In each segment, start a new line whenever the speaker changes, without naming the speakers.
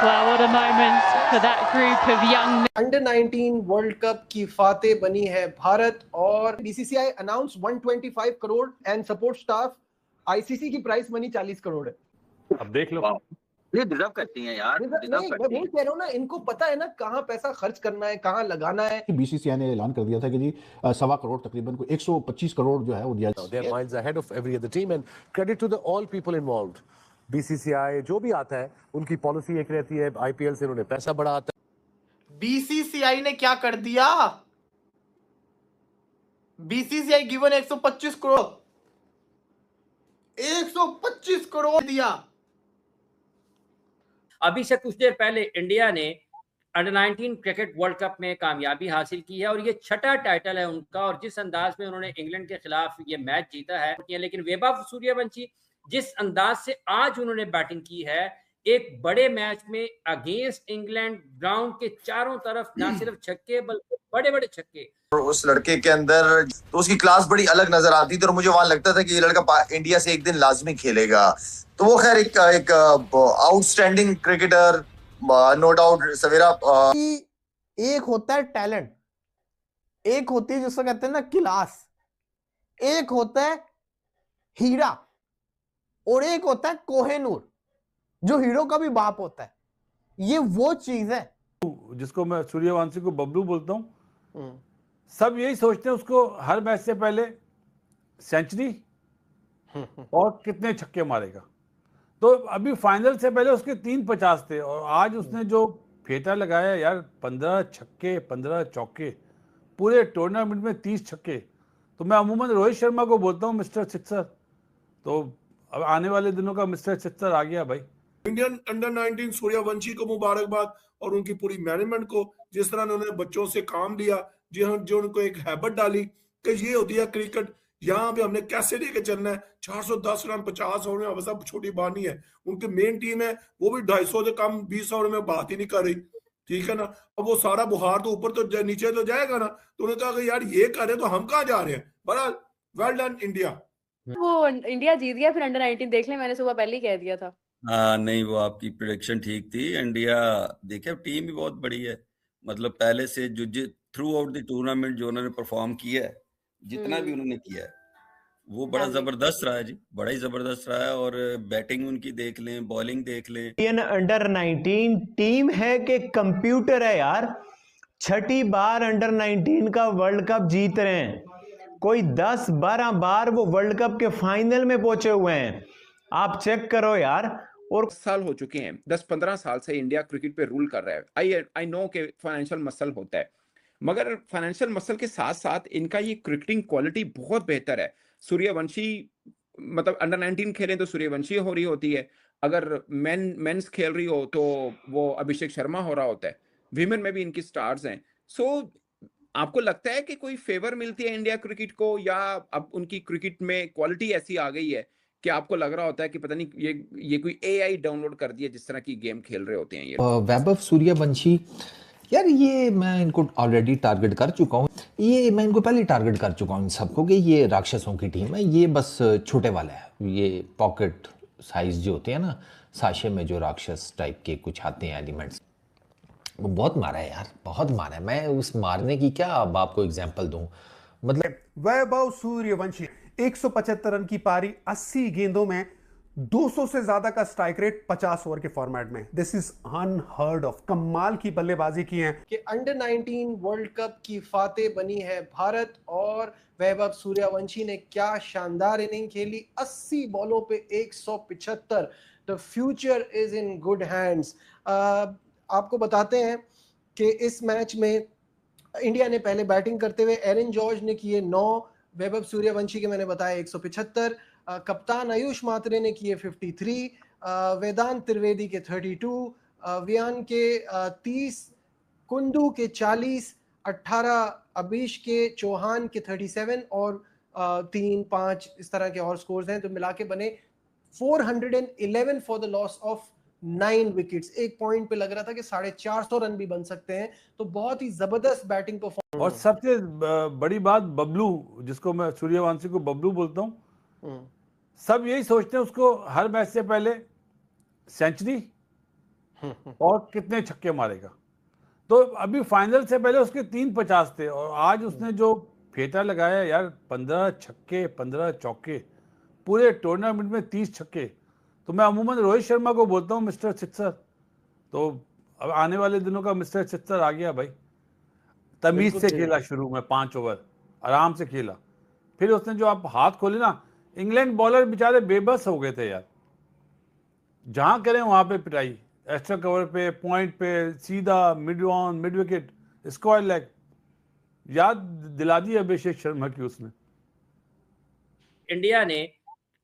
Well, what a moment for that group of young men.
Under 19 world cup की फातेह बनी है भारत और BCCI announce 125 crore and support staff. ICC की price money 40 crore है।
अब देख लो,
ये डिजर्व करती हैं यार,
नहीं, मैं वही कह रहा हूँ ना, इनको पता है ना कहाँ पैसा खर्च करना है, कहाँ लगाना है।
बीसीसीआई ने ऐलान कर दिया था कि जी 1.25 करोड़ तकरीबन को 125 करोड़ जो है वो दिया।
they are miles ahead of every other team and credit to the all people involved. BCCI जो भी आता है उनकी पॉलिसी एक रहती है, आईपीएल से उन्होंने पैसा बढ़ा आता है।
बीसीसीआई ने क्या कर दिया? बीसीसीआई गिवन 125 करोड़, 125 करोड़ दिया।
अभी से कुछ देर पहले इंडिया ने अंडर 19 क्रिकेट वर्ल्ड कप में कामयाबी हासिल की है और ये छठा टाइटल है उनका। और जिस अंदाज में उन्होंने इंग्लैंड के खिलाफ ये मैच जीता है, लेकिन वैभव सूर्यवंशी जिस अंदाज से आज उन्होंने बैटिंग की है, एक बड़े मैच में अगेंस्ट इंग्लैंड, ग्राउंड के चारों तरफ ना सिर्फ छक्के बल्कि बड़े बड़े छक्के।
और उस लड़के के अंदर तो उसकी क्लास बड़ी अलग नजर आती थी और मुझे वहां लगता था कि ये लड़का इंडिया से एक दिन लाजमी खेलेगा। तो वो खैर एक आउटस्टैंडिंग क्रिकेटर, नो डाउट। सवेरा
एक होता है टैलेंट, एक होती है जिसको कहते हैं ना क्लास, एक होता है हीरा और एक होता है कोहेनूर जो हीरो का भी बाप होता है। ये वो चीज है
जिसको मैं सूर्यवंशी को बबलू बोलता हूं। सब यही सोचते हैं उसको हर मैच से पहले सेंचुरी और कितने छक्के मारेगा। तो अभी फाइनल से पहले उसके 350 थे और आज उसने जो फेटा लगाया यार, 15 छक्के 15 चौके, पूरे टूर्नामेंट में 30 छक्के। तो मैं अमूमन रोहित शर्मा को बोलता हूँ मिस्टर सिक्सर, तो अब आने वाले दिनों का मिस्टर सिक्सर आ गया भाई।
इंडियन अंडर 19 सूर्यवंशी को मुबारकबाद और उनकी पूरी मैनेजमेंट को, जिस तरह उन्होंने बच्चों से काम लिया, जो उनको एक हैबिट डाली कि ये होती है क्रिकेट, यहाँ पे हमने कैसे लेके चलना है। 410 रन 50 ओवर में सब छोटी बात नहीं है। उनकी मेन टीम है वो भी 250 से कम 20 ओवर में बात ही नहीं कर रही, ठीक है ना। अब वो सारा बुहार तो ऊपर तो नीचे तो जाएगा ना। तो उन्होंने कहा कि यार ये कर रहे तो हम कहाँ जा रहे हैं। बड़ा वेल डन इंडिया।
वो इंडिया जीत गया फिर अंडर 19 देख ले, मैंने सुबह पहले ही कह दिया था।
हाँ नहीं, वो आपकी प्रेडिक्शन ठीक थी। इंडिया देखिए टीम भी बहुत बड़ी है, मतलब पहले से जो थ्रू आउट द टूर्नामेंट जो उन्होंने परफॉर्म किया है, जितना भी उन्होंने किया है वो बड़ा जबरदस्त रहा है जी, बड़ा ही जबरदस्त रहा है। और बैटिंग उनकी देख लें, बॉलिंग देख लें।
इंडियन अंडर 19 टीम है कि कंप्यूटर है यार। छठी बार अंडर 19 का वर्ल्ड कप जीत रहे हैं। कोई 10-12 बार वो वर्ल्ड कप के फाइनल में पहुंचे हुए हैं। आप चेक करो यार। और
साल हो चुके हैं, 10-15 साल से इंडिया क्रिकेट पे रूल कर रहा है। आई नो के फाइनेंशियल मसल होता है, मगर फाइनेंशियल मसल के साथ साथ इनका ये क्रिकेटिंग क्वालिटी बहुत बेहतर है। सूर्यवंशी मतलब अंडर 19 खेलें तो सूर्यवंशी हो रही होती है, अगर मेंस खेल रही हो तो वो अभिषेक शर्मा हो रहा होता है, विमेन में भी इनकी स्टार्स हैं। सो आपको लगता है कि कोई फेवर मिलती है इंडिया क्रिकेट को, या अब उनकी क्रिकेट में क्वालिटी ऐसी आ गई है कि आपको लग रहा होता है कि पता नहीं ये कोई एआई डाउनलोड कर दिया जिस तरह की गेम खेल रहे होते हैं ये?
वैभव सूर्यवंशी यार, ये मैं इनको ऑलरेडी टारगेट कर चुका हूँ। ये मैं इनको पहले टारगेट कर चुका हूँ इन सबको कि ये राक्षसों की टीम है, ये बस छोटे वाला है। ये पॉकेट साइज जो होते हैं ना, साशे में जो राक्षस टाइप के कुछ आते हैं एलिमेंट्स, वो बहुत मारा है यार, बहुत मारा है। मैं उस मारने की क्या अब आपको एग्जांपल दूं, मतलब
वैभव सूर्यवंशी 175 रन की पारी, 80 गेंदों में 200 से ज्यादा का स्ट्राइक रेट 50 ओवर के फॉर्मेट में। This is unheard of. कमाल की बल्लेबाजी की है
कि अंडर 19 वर्ल्ड कप की फातेह बनी है भारत और वैभव सूर्यवंशी ने क्या शानदार इनिंग खेली। 80 बॉलों पे 175। The future is in good hands. आपको बताते हैं कि इस मैच में इंडिया ने पहले बैटिंग करते हुए एरन जॉर्ज ने किए 9, वैभव सूर्यवंशी के मैंने बताया 175, कप्तान आयुष मात्रे ने किए 53, वेदांत त्रिवेदी के 32, वियान के 30, कुंदू के 40, 18 अभीश के चौहान के 37 और 3-5 इस तरह के और स्कोर्स हैं, तो मिला के बने 411 for the loss of 9 wickets. एक पॉइंट पे लग रहा था कि 450 रन भी बन सकते हैं। तो बहुत ही जबरदस्त बैटिंग परफॉर्मेंस।
और सबसे बड़ी बात बबलू, जिसको मैं सूर्यवंशी को बबलू बोलता हूँ, सब यही सोचते हैं उसको हर मैच से पहले सेंचुरी और कितने छक्के मारेगा। तो अभी फाइनल से पहले उसके 350 थे और आज उसने जो फेटा लगाया यार, 15 छक्के 15 चौके, पूरे टूर्नामेंट में 30 छक्के। तो मैं अमूमन रोहित शर्मा को बोलता हूँ मिस्टर सिक्सर, तो अब आने वाले दिनों का मिस्टर सिक्सर आ गया भाई। तमीज से खेला शुरू में 5 ओवर आराम से खेला, फिर उसने जो आप हाथ खोले ना, इंग्लैंड बॉलर बेचारे बेबस हो गए थे यार, जहां करें वहां पे पिटाई, एक्स्ट्रा कवर पे, पॉइंट पे, सीधा mid on, mid wicket, square leg, याद दिला दी अभिषेक शर्मा की उसने।
इंडिया ने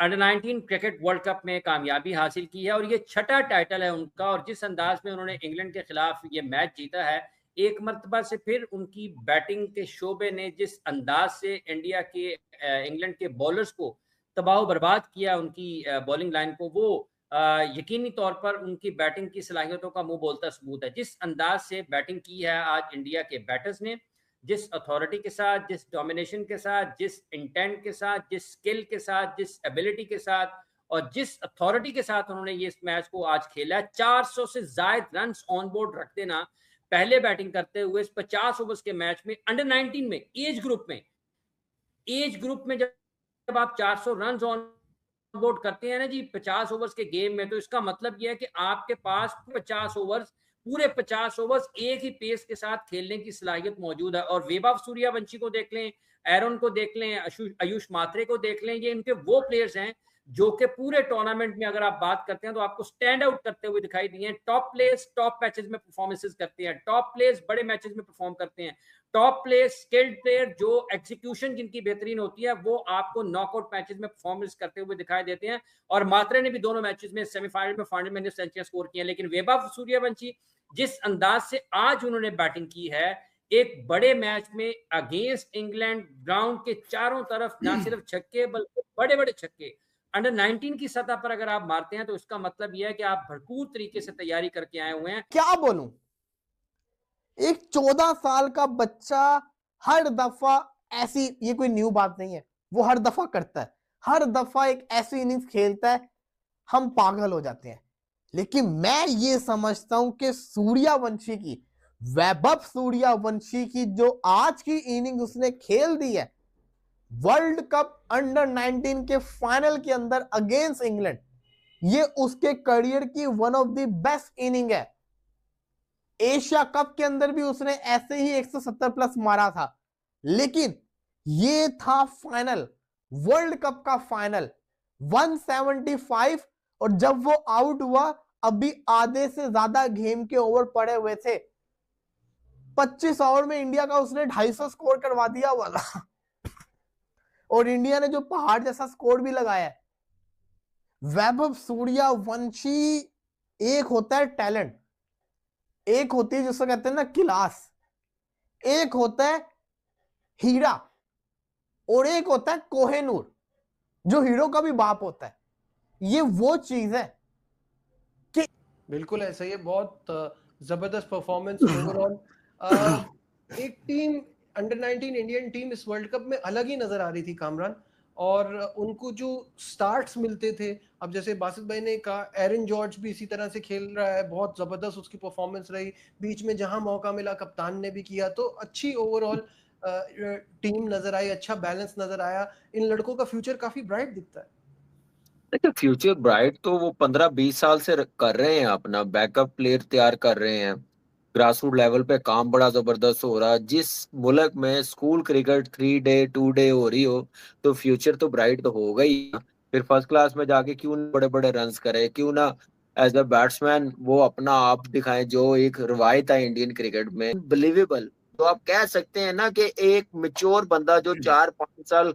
अंडर 19 क्रिकेट वर्ल्ड कप में कामयाबी हासिल की है और ये छठा टाइटल है उनका। और जिस अंदाज में उन्होंने इंग्लैंड के खिलाफ ये मैच जीता है, एक मर्तबा से फिर उनकी बैटिंग के शोबे ने जिस अंदाज से इंग्लैंड के बॉलर्स को तबाह बर्बाद किया, उनकी बॉलिंग लाइन को, वो यकीनी तौर पर उनकी बैटिंग की सलाहियतों का मुंह बोलता सबूत है। जिस अंदाज से बैटिंग की है आज इंडिया के बैटर्स ने, जिस अथॉरिटी के साथ, जिस डोमिनेशन के साथ, जिस इंटेंट के साथ, जिस स्किल के साथ, जिस एबिलिटी के साथ और जिस अथॉरिटी के साथ उन्होंने ये इस मैच को आज खेला है, 400 से ज्यादा रन्स ऑन बोर्ड रख देना पहले बैटिंग करते हुए इस 50 ओवर्स के मैच में, अंडर 19 में, एज ग्रुप में जब आप 400 रन्स ऑन बोर्ड करते हैं ना जी 50 ओवर्स के गेम में, तो इसका मतलब यह है कि आपके पास 50 ओवर्स, पूरे 50 ओवर्स एक ही पेस के साथ खेलने की सलाहियत मौजूद है। और वैभव सूर्यवंशी को देख लें, एरन को देख लें, आयुष मात्रे को देख लें, ये इनके वो प्लेयर्स हैं जो कि पूरे टूर्नामेंट में अगर आप बात करते हैं तो आपको स्टैंड आउट करते हुए दिखाई दिए हैं। टॉप प्लेयर्स टॉप मैचेस में परफॉर्मेंसेस करते हैं, टॉप प्लेयर्स बड़े मैचेस में परफॉर्म करते हैं, टॉप प्लेयर्स, स्किल्ड प्लेयर जो एक्सिक्यूशन जिनकी बेहतरीन होती है, वो आपको नॉकआउट मैचेस में परफॉर्मेंस करते हुए दिखाई देते हैं। और मात्रे ने भी दोनों मैचेस में, सेमीफाइनल में, फाइनल में सेंचुरी स्कोर किया। लेकिन वैभव सूर्यवंशी जिस अंदाज से आज उन्होंने बैटिंग की है, एक बड़े मैच में अगेंस्ट इंग्लैंड, ग्राउंड के चारों तरफ ना सिर्फ छक्के बल्कि बड़े बड़े छक्के अंडर 19 की सतह पर अगर आप मारते हैं तो इसका मतलब यह है कि आप भरपूर तरीके से तैयारी करके आए हुए हैं।
क्या बोलूं, एक 14 साल का बच्चा हर दफा ऐसी, ये कोई न्यू बात नहीं है, वो हर दफा करता है, हर दफा एक ऐसी इनिंग्स खेलता है, हम पागल हो जाते हैं। लेकिन मैं ये समझता हूं कि सूर्यवंशी की, वैभव सूर्यवंशी की जो आज की इनिंग उसने खेल दी है वर्ल्ड कप अंडर 19 के फाइनल के अंदर अगेंस्ट इंग्लैंड, ये उसके करियर की one of the best inning है। एशिया कप के अंदर भी उसने ऐसे ही 170 प्लस मारा था, लेकिन ये था फाइनल, वर्ल्ड कप का फाइनल, 175। और जब वो आउट हुआ, अभी आधे से ज्यादा गेम के ओवर पड़े हुए थे, 25 ओवर में इंडिया का उसने 250 स्कोर करवा दिया हुआ था और इंडिया ने जो पहाड़ जैसा स्कोर भी लगाया है। वैभव सूर्यवंशी, एक होता है टैलेंट, एक होती है जिसको कहते हैं ना क्लास, एक होता है हीरा और एक होता है कोहेनूर, जो हीरो का भी बाप होता है। ये वो चीज है कि
बिल्कुल ऐसा ही है, बहुत जबरदस्त परफॉर्मेंस ओवरऑल। एक टीम अंडर 19 इंडियन टीम इस वर्ल्ड कप में अलग ही नजर आ रही थी कामरान, और उनको जो स्टार्ट्स मिलते थे, अब जैसे बासित भाई ने कहा, एरन जॉर्ज भी इसी तरह से खेल रहा है, बहुत जबरदस्त उसकी परफॉर्मेंस रही, बीच में जहां मौका मिला कप्तान ने भी किया, तो अच्छी ओवरऑल टीम नजर आई, अच्छा बैलेंस नजर आया। इन लड़कों का फ्यूचर काफी ब्राइट दिखता है।
देखिए फ्यूचर ब्राइट तो वो 15-20 साल से कर रहे हैं, अपना बैकअप प्लेयर तैयार कर रहे हैं, ग्रासरूट लेवल पे काम बड़ा जबरदस्त हो रहा है। जिस मुल्क में स्कूल क्रिकेट 3 डे 2 डे हो रही हो तो फ्यूचर तो ब्राइट तो होगा ही। फिर फर्स्ट क्लास में जाके क्यों ना बड़े बड़े रन्स करे, क्यों ना एज अ बैट्समैन वो अपना आप दिखाएं, जो एक रवायत है इंडियन क्रिकेट में, बिलीवेबल। तो आप कह सकते हैं ना कि एक मैच्योर बंदा जो 4-5 साल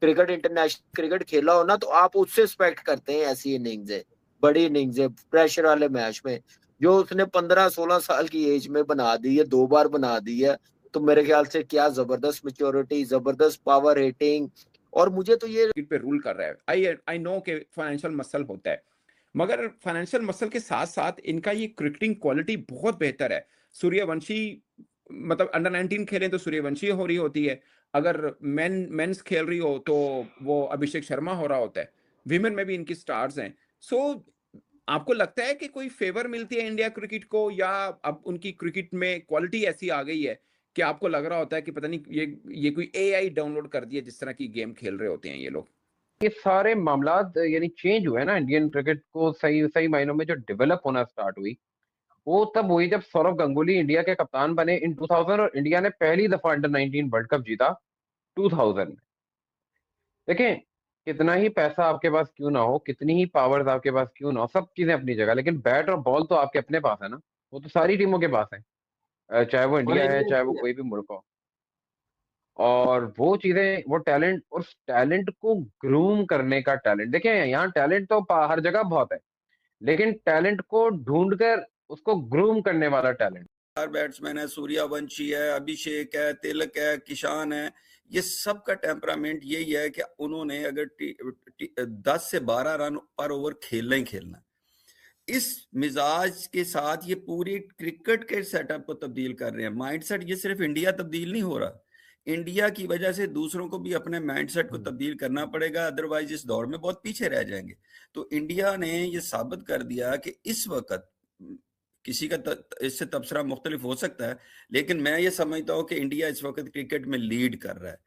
क्रिकेट, इंटरनेशनल क्रिकेट खेला हो ना, तो आप उससे एक्सपेक्ट करते हैं ऐसी इनिंग्स है, बड़ी इनिंग्स है, प्रेशर वाले मैच में, जो उसने 15-16 साल की एज में बना दी है, 2 बार बना दी है। तो मेरे ख्याल से क्या जबरदस्त मैच्योरिटी, जबरदस्त पावर रेटिंग। और मुझे तो ये
पे रूल कर रहा है। आई नो कि फाइनेंशियल मसल होता है, मगर फाइनेंशियल मसल के साथ साथ इनका ये क्रिकेटिंग क्वालिटी बहुत बेहतर है। सूर्यवंशी मतलब अंडर 19 खेलें तो सूर्यवंशी हो रही होती है, अगर मेंस खेल रही हो तो वो अभिषेक शर्मा हो रहा होता है, विमेन में भी इनकी स्टार्स हैं। सो आपको लगता है कि कोई फेवर मिलती है इंडिया क्रिकेट को, या अब उनकी क्रिकेट में क्वालिटी ऐसी आ गई है कि आपको लग रहा होता है कि पता नहीं ये कोई एआई डाउनलोड कर दिया जिस तरह की गेम खेल रहे होते हैं ये लोग?
ये सारे मामलात यानी चेंज हुए ना इंडियन क्रिकेट को सही सही मायनों में जो डेवलप होना स्टार्ट हुई, वो तब हुई जब सौरव गांगुली इंडिया के कप्तान बने इन 2000 और इंडिया ने पहली दफा अंडर 19 वर्ल्ड कप जीता 2000 में। देखें, कितना ही पैसा आपके पास क्यों ना हो, कितनी ही पावर्स आपके पास क्यों ना हो, सब चीजें अपनी जगह, लेकिन बैट और बॉल तो आपके अपने पास है ना, वो तो सारी टीमों के पास है, चाहे वो इंडिया है चाहे वो कोई भी मुल्क हो। और वो चीजें, वो टैलेंट, उस टैलेंट को ग्रूम करने का टैलेंट, देखें यहाँ टैलेंट तो हर जगह बहुत है, लेकिन टैलेंट को ढूंढकर उसको ग्रूम करने वाला टैलेंट।
बैट्समैन है, सूर्यवंशी है, अभिषेक है, तिलक है, किशान है, ये सब का टेम्परामेंट यही है कि उन्होंने अगर 10 से 12 रन पर ओवर खेलना ही खेलना, इस मिजाज के साथ ये पूरी क्रिकेट के सेटअप को तब्दील कर रहे हैं। माइंडसेट ये सिर्फ इंडिया तब्दील नहीं हो रहा, इंडिया की वजह से दूसरों को भी अपने माइंडसेट को तब्दील करना पड़ेगा, अदरवाइज इस दौर में बहुत पीछे रह जाएंगे। तो इंडिया ने ये साबित कर दिया कि इस वक्त किसी का इससे तबसरा मुख्तलिफ हो सकता है, लेकिन मैं ये समझता हूँ कि इंडिया इस वक्त क्रिकेट में लीड कर रहा है,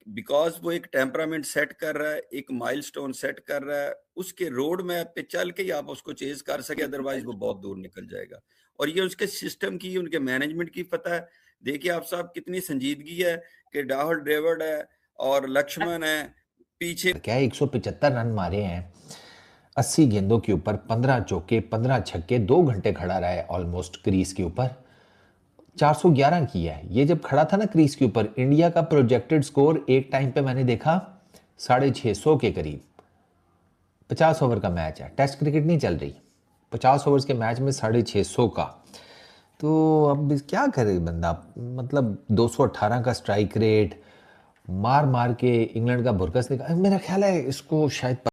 बिकॉज वो एक टेम्परामेंट सेट कर रहा है, एक माइलस्टोन सेट कर रहा है, उसके रोड मैप पे चल के ही आप उसको चेज कर सके, अदरवाइज वो बहुत दूर निकल जाएगा। और ये उसके सिस्टम की, उनके मैनेजमेंट की पता है। देखिए आप साहब कितनी संजीदगी है कि राहुल ड्रेविड है और लक्ष्मण है पीछे,
क्या 175 रन मारे हैं 80 गेंदों के ऊपर, 15 चौके, 15 छक्के, 2 घंटे खड़ा रहा है ऑलमोस्ट क्रीज के ऊपर, 411 किया है। ये जब खड़ा था ना क्रीज के ऊपर, इंडिया का प्रोजेक्टेड स्कोर एक टाइम पे मैंने देखा 650 के करीब। 50 ओवर का मैच है, टेस्ट क्रिकेट नहीं चल रही, 50 ओवर्स के मैच में 650 का, तो अब क्या करे बंदा, मतलब 218 का स्ट्राइक रेट, मार मार के इंग्लैंड का बुरकस निकाला। मेरा ख्याल है इसको शायद